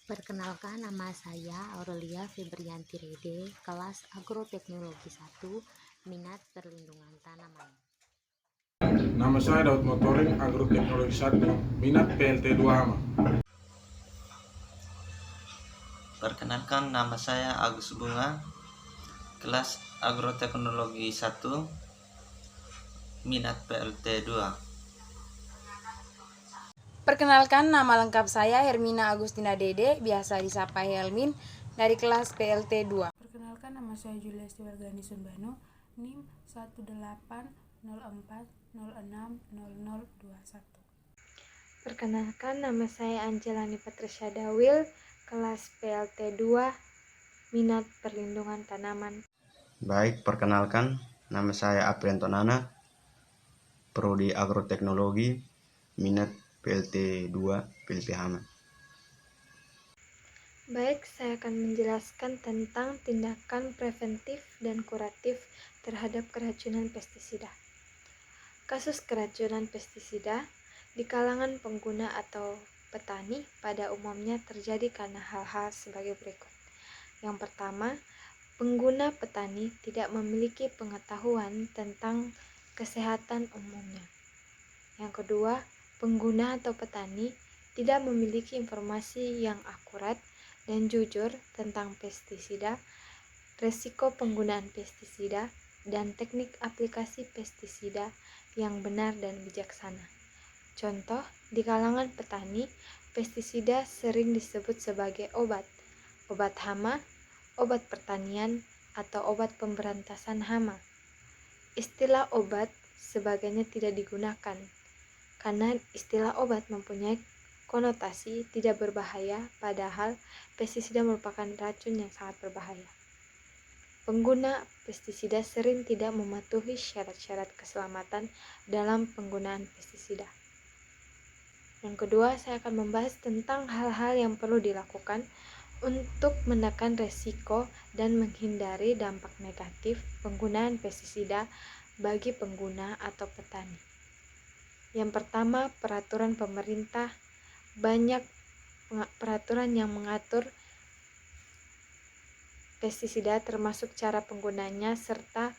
Perkenalkan, nama saya Aurelia Febrianti Rede, kelas Agroteknologi 1, minat perlindungan tanaman. Nama saya Daud Motoring, Agroteknologi 1, minat PLT 2 Hama. Perkenalkan, nama saya Agus Bunga, kelas Agroteknologi 1, minat PLT 2. Perkenalkan, nama lengkap saya Hermina Agustina Dede, biasa disapa Helmin, dari kelas PLT 2. Perkenalkan, nama saya Julia Stiwargani Sunbano, NIM 1804060021. Perkenalkan, nama saya Angelani Patricia Dawil, kelas PLT 2, minat perlindungan tanaman. Baik, perkenalkan, nama saya Aprianto Nana, Prodi Agroteknologi, minat PLT 2, PLT Hama. Baik, saya akan menjelaskan tentang tindakan preventif dan kuratif terhadap keracunan pestisida. Kasus keracunan pestisida di kalangan pengguna atau petani pada umumnya terjadi karena hal-hal sebagai berikut. Yang pertama, pengguna petani tidak memiliki pengetahuan tentang kesehatan umumnya. Yang kedua, pengguna atau petani tidak memiliki informasi yang akurat dan jujur tentang pestisida, resiko penggunaan pestisida, dan teknik aplikasi pestisida yang benar dan bijaksana. Contoh, di kalangan petani, pestisida sering disebut sebagai obat hama, obat pertanian, atau obat pemberantasan hama. Istilah obat sebagainya tidak digunakan, karena istilah obat mempunyai konotasi tidak berbahaya, padahal pestisida merupakan racun yang sangat berbahaya. Pengguna pestisida sering tidak mematuhi syarat-syarat keselamatan dalam penggunaan pestisida. Yang kedua, saya akan membahas tentang hal-hal yang perlu dilakukan untuk menekan resiko dan menghindari dampak negatif penggunaan pestisida bagi pengguna atau petani. Yang pertama, peraturan pemerintah. Banyak peraturan yang mengatur pestisida termasuk cara penggunanya serta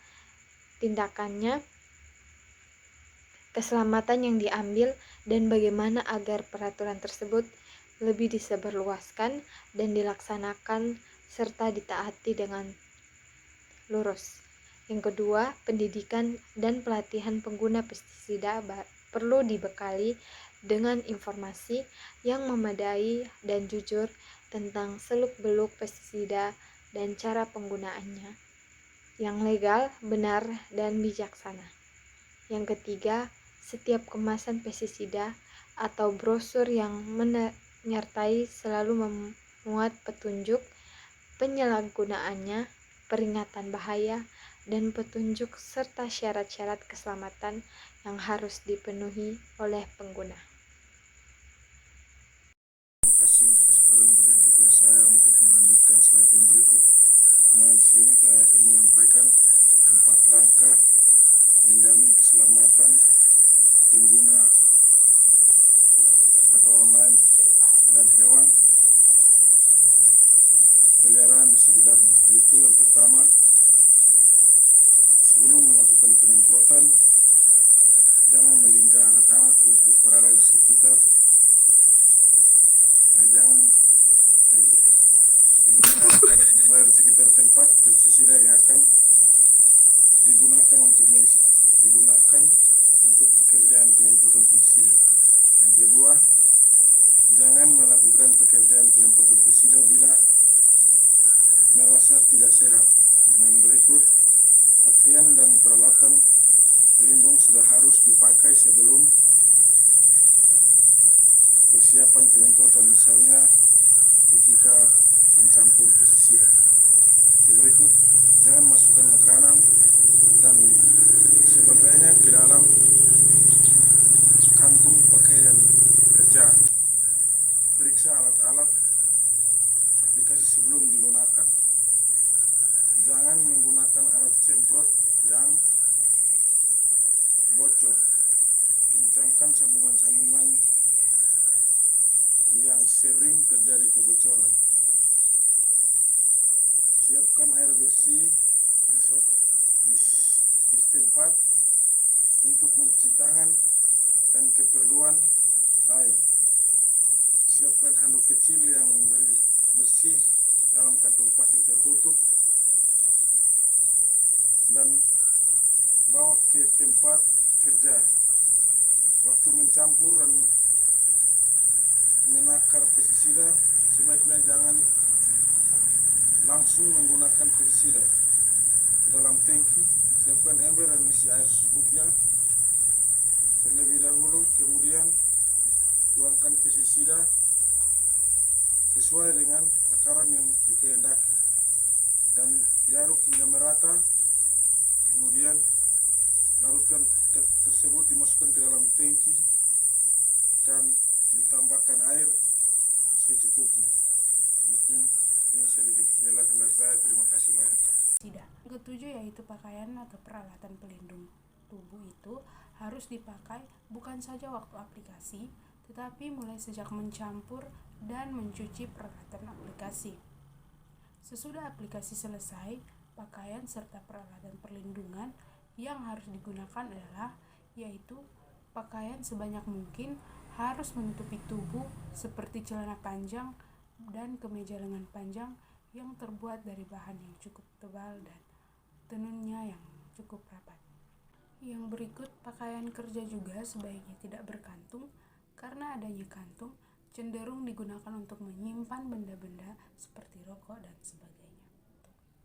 tindakannya, keselamatan yang diambil, dan bagaimana agar peraturan tersebut lebih disebarluaskan dan dilaksanakan serta ditaati dengan lurus. Yang kedua, pendidikan dan pelatihan pengguna pestisida perlu dibekali dengan informasi yang memadai dan jujur tentang seluk-beluk pestisida dan cara penggunaannya yang legal, benar, dan bijaksana. Yang ketiga, setiap kemasan pestisida atau brosur yang menyertai selalu memuat petunjuk penyalahgunaannya, peringatan bahaya, dan petunjuk serta syarat-syarat keselamatan yang harus dipenuhi oleh pengguna. Terima kasih untuk kesempatan yang diberikan kepada saya untuk melanjutkan slide yang berikut. Di sini saya akan menyampaikan 4 langkah menjamin keselamatan pengguna atau orang lain dan hewan peliharaan di sekitarnya. Yaitu yang pertama, sebelum melakukan penyemprotan, jangan mengizinkan anak-anak untuk berada di sekitar. Jangan anak-anak berada di sekitar tempat pestisida yang akan digunakan untuk pekerjaan penyemprotan pestisida. Yang kedua, jangan melakukan pekerjaan penyemprotan pestisida bila merasa tidak sehat. Dan yang berikut, pakaian dan peralatan pelindung sudah harus dipakai sebelum persiapan penyemprotan, misalnya ketika mencampur pestisida. Yang berikut, jangan masukkan makanan dan sebagainya ke dalam kantung pakaian kerja. Periksa alat-alat aplikasi sebelum digunakan. Jangan menggunakan alat semprot yang bocor. Kencangkan sambungan-sambungan yang sering terjadi kebocoran. Siapkan air bersih di tempat untuk mencuci tangan dan keperluan lain. Siapkan handuk kecil yang bersih dalam kantong plastik tertutup dan bawa ke tempat kerja. Waktu mencampur dan menakar pestisida, sebaiknya jangan langsung menggunakan pestisida. Ke dalam tangki, siapkan ember dan isi air secukupnya terlebih dahulu, kemudian tuangkan pestisida sesuai dengan takaran yang dikehendaki dan diaduk hingga merata. Kemudian larutkan tersebut dimasukkan ke dalam tangki dan ditambahkan air secukupnya. Mungkin ini sedikit penjelasan dari saya. Terima kasih banyak. Tidak. Ketujuh yaitu pakaian atau peralatan pelindung tubuh itu harus dipakai bukan saja waktu aplikasi, tetapi mulai sejak mencampur dan mencuci peralatan aplikasi. Sesudah aplikasi selesai, pakaian serta peralatan perlindungan yang harus digunakan adalah yaitu pakaian sebanyak mungkin harus menutupi tubuh seperti celana panjang dan kemeja lengan panjang yang terbuat dari bahan yang cukup tebal dan tenunnya yang cukup rapat. Yang berikut, pakaian kerja juga sebaiknya tidak berkantung karena adanya kantung cenderung digunakan untuk menyimpan benda-benda seperti rokok dan sebagainya.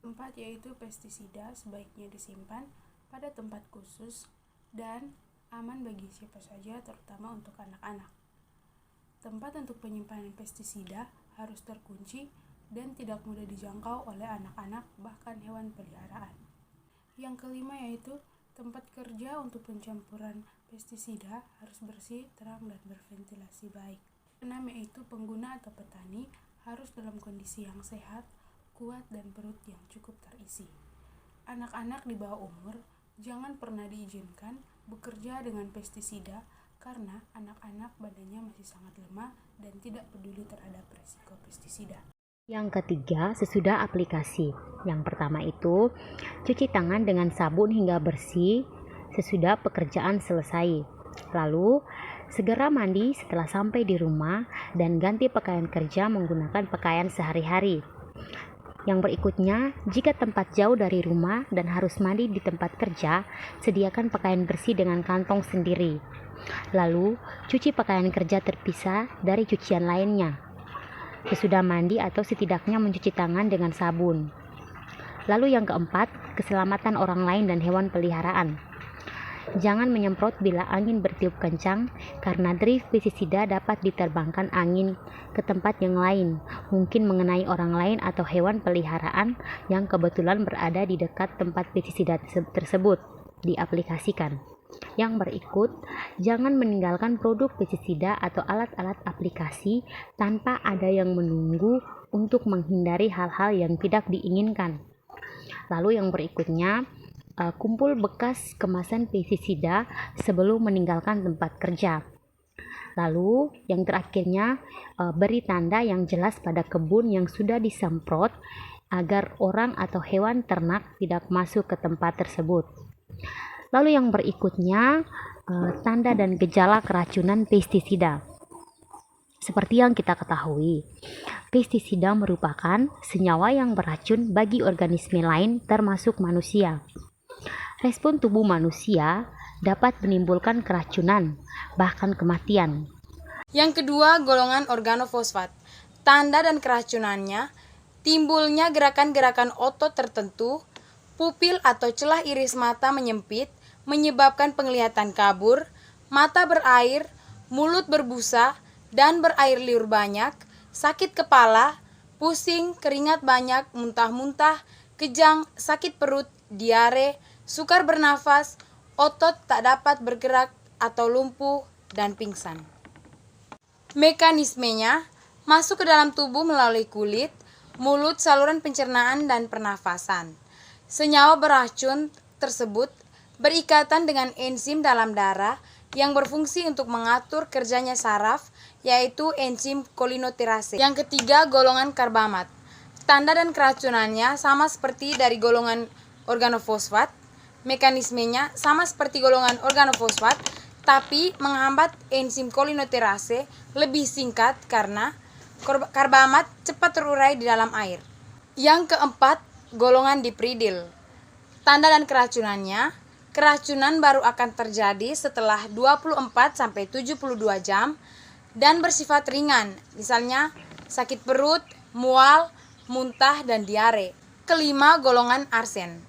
4 yaitu pestisida sebaiknya disimpan pada tempat khusus dan aman bagi siapa saja, terutama untuk anak-anak. Tempat untuk penyimpanan pestisida harus terkunci dan tidak mudah dijangkau oleh anak-anak bahkan hewan peliharaan. Yang kelima yaitu tempat kerja untuk pencampuran pestisida harus bersih, terang, dan berventilasi baik. 6 yaitu pengguna atau petani harus dalam kondisi yang sehat, kuat, dan perut yang cukup terisi. Anak-anak di bawah umur jangan pernah diizinkan bekerja dengan pestisida karena anak-anak badannya masih sangat lemah dan tidak peduli terhadap risiko pestisida. Yang ketiga, sesudah aplikasi. Yang pertama itu, cuci tangan dengan sabun hingga bersih sesudah pekerjaan selesai. Lalu, segera mandi setelah sampai di rumah dan ganti pakaian kerja menggunakan pakaian sehari-hari. Yang berikutnya, jika tempat jauh dari rumah dan harus mandi di tempat kerja, sediakan pakaian bersih dengan kantong sendiri. Lalu, cuci pakaian kerja terpisah dari cucian lainnya. Sesudah mandi atau setidaknya mencuci tangan dengan sabun. Lalu yang keempat, keselamatan orang lain dan hewan peliharaan. Jangan menyemprot bila angin bertiup kencang karena drip pestisida dapat diterbangkan angin ke tempat yang lain, mungkin mengenai orang lain atau hewan peliharaan yang kebetulan berada di dekat tempat pestisida tersebut diaplikasikan. Yang berikut, jangan meninggalkan produk pestisida atau alat-alat aplikasi tanpa ada yang menunggu untuk menghindari hal-hal yang tidak diinginkan. Lalu yang berikutnya, kumpul bekas kemasan pestisida sebelum meninggalkan tempat kerja. Lalu yang terakhirnya, beri tanda yang jelas pada kebun yang sudah disemprot agar orang atau hewan ternak tidak masuk ke tempat tersebut. Lalu yang berikutnya, tanda dan gejala keracunan pestisida. Seperti yang kita ketahui, pestisida merupakan senyawa yang beracun bagi organisme lain termasuk manusia. Respon tubuh manusia dapat menimbulkan keracunan, bahkan kematian. Yang kedua, golongan organofosfat. Tanda dan keracunannya, timbulnya gerakan-gerakan otot tertentu, pupil atau celah iris mata menyempit, menyebabkan penglihatan kabur, mata berair, mulut berbusa, dan berair liur banyak, sakit kepala, pusing, keringat banyak, muntah-muntah, kejang, sakit perut, diare, sukar bernafas, otot tak dapat bergerak atau lumpuh, dan pingsan. Mekanismenya masuk ke dalam tubuh melalui kulit, mulut, saluran pencernaan, dan pernafasan. Senyawa beracun tersebut berikatan dengan enzim dalam darah yang berfungsi untuk mengatur kerjanya saraf yaitu enzim kolinoterase. Yang ketiga, golongan karbamat. Tanda dan keracunannya sama seperti dari golongan organofosfat. Mekanismenya sama seperti golongan organofosfat, tapi menghambat enzim kolinoterase lebih singkat karena karbamat cepat terurai di dalam air. Yang keempat, golongan dipridil. Tanda dan keracunannya, keracunan baru akan terjadi setelah 24-72 jam dan bersifat ringan, misalnya sakit perut, mual, muntah, dan diare. Kelima, golongan arsen.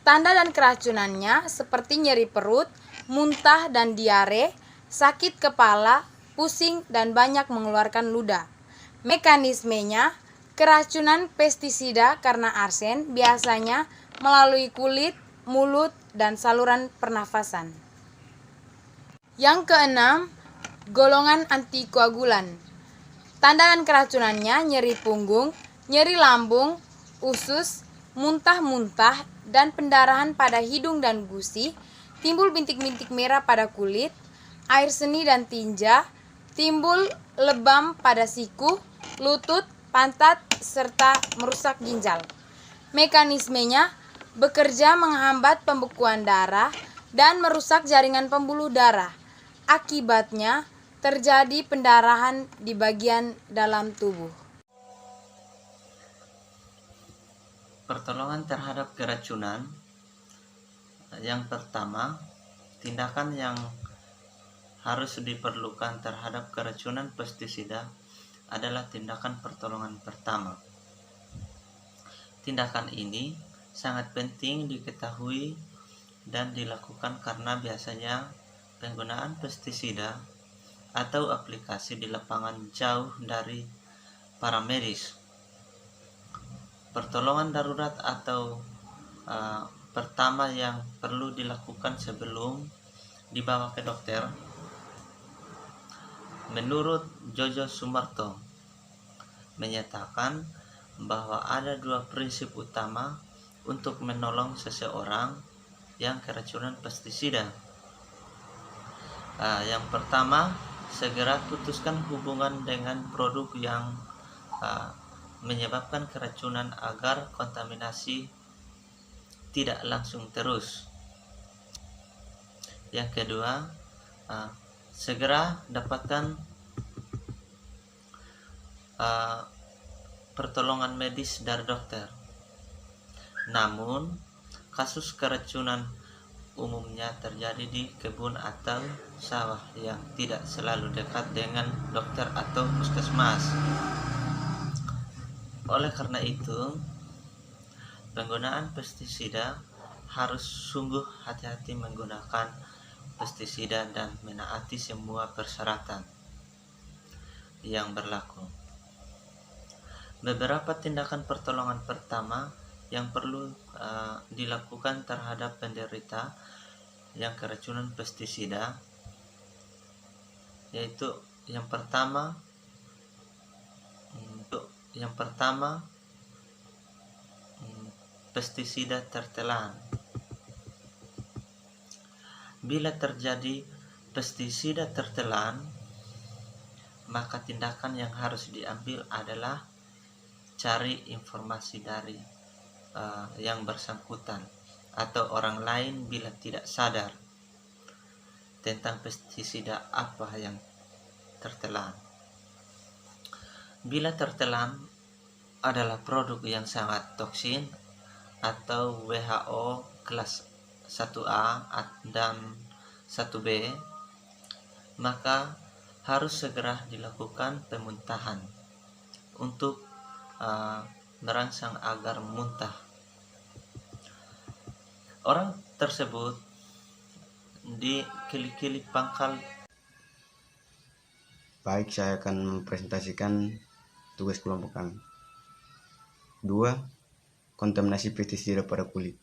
Tanda dan keracunannya seperti nyeri perut, muntah dan diare, sakit kepala, pusing, dan banyak mengeluarkan ludah. Mekanismenya, keracunan pestisida karena arsen biasanya melalui kulit, mulut, dan saluran pernafasan. Yang keenam, golongan antikoagulan. Tanda dan keracunannya nyeri punggung, nyeri lambung, usus, muntah-muntah, dan pendarahan pada hidung dan gusi, timbul bintik-bintik merah pada kulit, air seni dan tinja, timbul lebam pada siku, lutut, pantat, serta merusak ginjal. Mekanismenya bekerja menghambat pembekuan darah dan merusak jaringan pembuluh darah. Akibatnya terjadi pendarahan di bagian dalam tubuh. Pertolongan terhadap keracunan. Yang pertama, tindakan yang harus diperlukan terhadap keracunan pestisida adalah tindakan pertolongan pertama. Tindakan ini sangat penting diketahui dan dilakukan karena biasanya penggunaan pestisida atau aplikasi di lapangan jauh dari para medis. Pertolongan darurat atau pertama yang perlu dilakukan sebelum dibawa ke dokter. Menurut Jojo Sumarto menyatakan bahwa ada dua prinsip utama untuk menolong seseorang yang keracunan pestisida. Yang pertama, segera putuskan hubungan dengan produk yang menyebabkan keracunan agar kontaminasi tidak langsung terus. Yang kedua, segera dapatkan pertolongan medis dari dokter. Namun, kasus keracunan umumnya terjadi di kebun atau sawah yang tidak selalu dekat dengan dokter atau puskesmas. Oleh karena itu, penggunaan pestisida harus sungguh hati-hati menggunakan pestisida dan menaati semua persyaratan yang berlaku. Beberapa tindakan pertolongan pertama yang perlu dilakukan terhadap penderita yang keracunan pestisida, yaitu yang pertama pestisida tertelan. Bila terjadi pestisida tertelan, maka tindakan yang harus diambil adalah cari informasi dari yang bersangkutan atau orang lain bila tidak sadar tentang pestisida apa yang tertelan. Bila tertelan adalah produk yang sangat toksin atau WHO kelas 1A dan 1B, maka harus segera dilakukan pemuntahan untuk merangsang agar muntah. Orang tersebut dikili-kili pangkal. Baik, saya akan mempresentasikan tugas kelompok kami. 2. Kontaminasi pestisida pada kulit.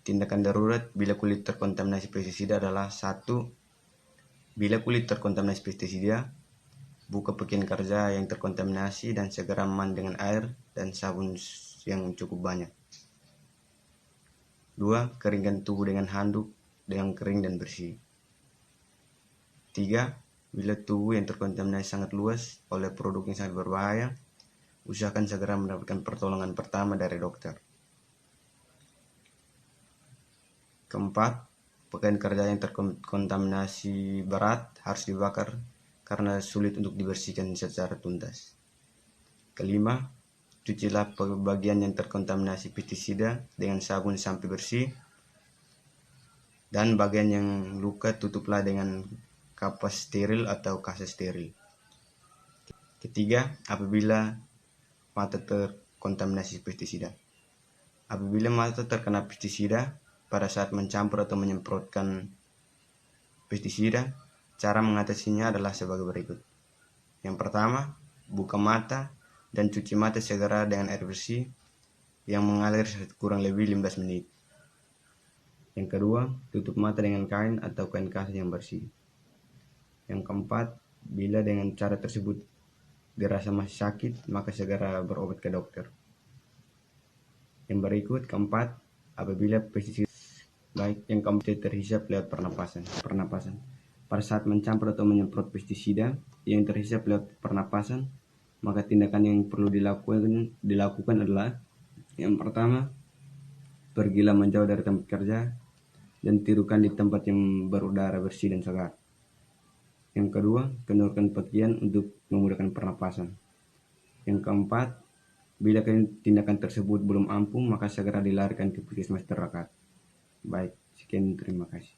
Tindakan darurat bila kulit terkontaminasi pestisida adalah 1. Bila kulit terkontaminasi pestisida, buka pakaian kerja yang terkontaminasi dan segera mandi dengan air dan sabun yang cukup banyak. 2. Keringkan tubuh dengan handuk yang kering dan bersih. 3. Bila tubuh yang terkontaminasi sangat luas oleh produk yang sangat berbahaya, usahakan segera mendapatkan pertolongan pertama dari dokter. Keempat, pakaian kerja yang terkontaminasi berat harus dibakar karena sulit untuk dibersihkan secara tuntas. Kelima, cucilah bagian yang terkontaminasi pestisida dengan sabun sampai bersih, dan bagian yang luka tutuplah dengan kapas steril atau kaca steril. Ketiga, apabila mata terkontaminasi pestisida. Apabila mata terkena pestisida, pada saat mencampur atau menyemprotkan pestisida, cara mengatasinya adalah sebagai berikut. Yang pertama, buka mata dan cuci mata segera dengan air bersih yang mengalir kurang lebih 15 menit. Yang kedua, tutup mata dengan kain atau kain kasar yang bersih. Yang keempat, bila dengan cara tersebut dirasa masih sakit, maka segera berobat ke dokter. Yang berikut, keempat, apabila pestisida yang terhisap lewat pernapasan. Pada saat mencampur atau menyemprot pestisida yang terhisap lewat pernapasan, maka tindakan yang perlu dilakukan adalah: yang pertama, pergilah menjauh dari tempat kerja dan tiduran di tempat yang berudara bersih dan segar. Yang kedua, kendorkan pakaian untuk memudahkan pernapasan. Yang keempat, bila tindakan tersebut belum ampuh, maka segera dilarikan ke puskesmas terdekat. Baik, sekian, terima kasih.